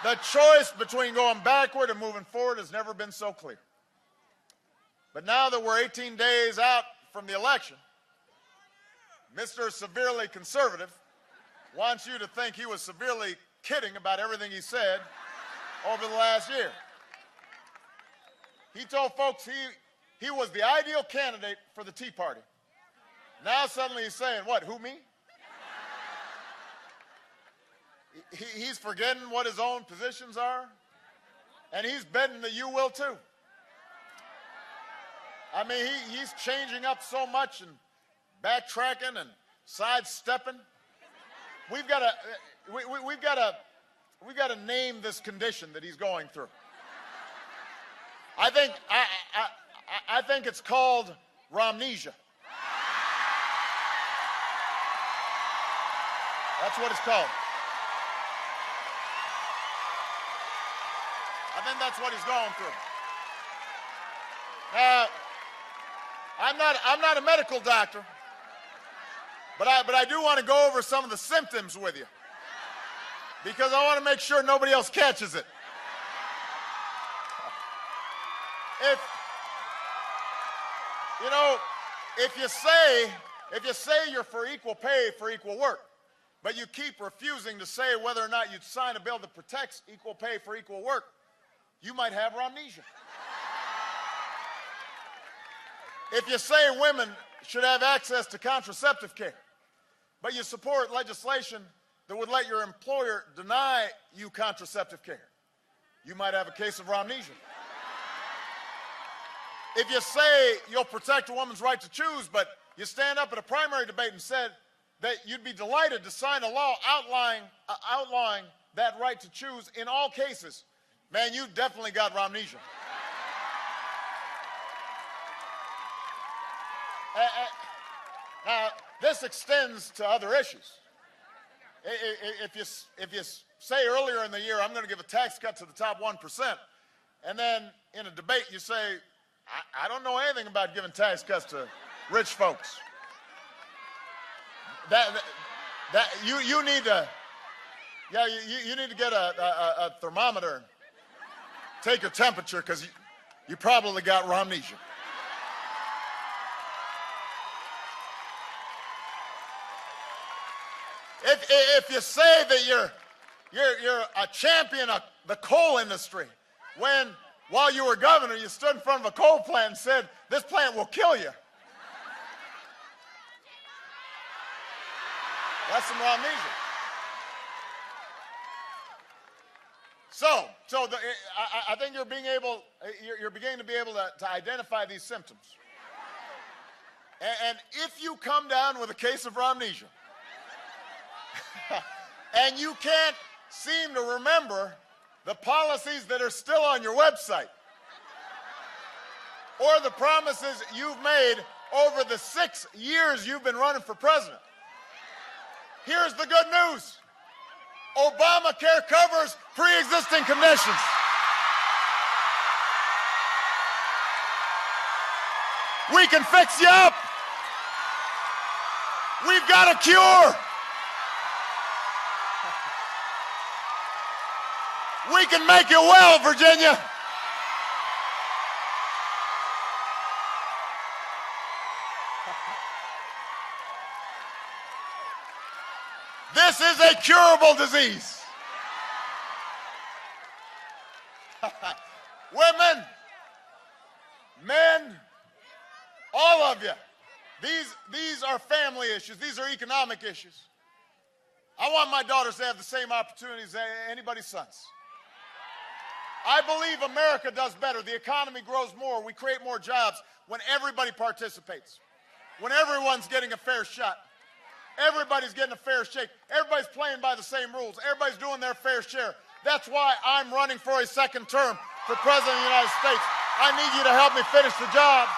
The choice between going backward and moving forward has never been so clear. But now that we're 18 days out from the election, Mr. Severely Conservative wants you to think he was severely kidding about everything he said over the last year. He told folks he was the ideal candidate for the Tea Party. Now suddenly he's saying, what, who, me? He's forgetting what his own positions are, and he's betting that you will too. I mean, he's changing up so much and backtracking and sidestepping. We've got to name this condition that he's going through. I think it's called Romnesia. That's what it's called. I think that's what he's going through. I'm not a medical doctor, but I do want to go over some of the symptoms with you because I want to make sure nobody else catches it. If you say you're for equal pay for equal work, but you keep refusing to say whether or not you'd sign a bill that protects equal pay for equal work, you might have Romnesia. If you say women should have access to contraceptive care, but you support legislation that would let your employer deny you contraceptive care, you might have a case of Romnesia. If you say you'll protect a woman's right to choose, but you stand up at a primary debate and said that you'd be delighted to sign a law outlawing that right to choose in all cases, man, you've definitely got Romnesia. Now, this extends to other issues. If you say earlier in the year, I'm going to give a tax cut to the top 1%, and then in a debate you say, I don't know anything about giving tax cuts to rich folks. You need to get a thermometer and take your temperature because you probably got Romnesia. If you say that you're a champion of the coal industry, while you were governor, you stood in front of a coal plant and said, this plant will kill you. That's some Romnesia. I think you're beginning to be able to identify these symptoms. And if you come down with a case of Romnesia, and you can't seem to remember the policies that are still on your website or the promises you've made over the 6 years you've been running for president, here's the good news. Obamacare covers pre-existing conditions. We can fix you up. We've got a cure. We can make you well, Virginia. This is a curable disease. Women, men, all of you, these are family issues. These are economic issues. I want my daughters to have the same opportunities as anybody's sons. I believe America does better. The economy grows more. We create more jobs when everybody participates, when everyone's getting a fair shot. Everybody's getting a fair shake. Everybody's playing by the same rules. Everybody's doing their fair share. That's why I'm running for a second term for President of the United States. I need you to help me finish the job.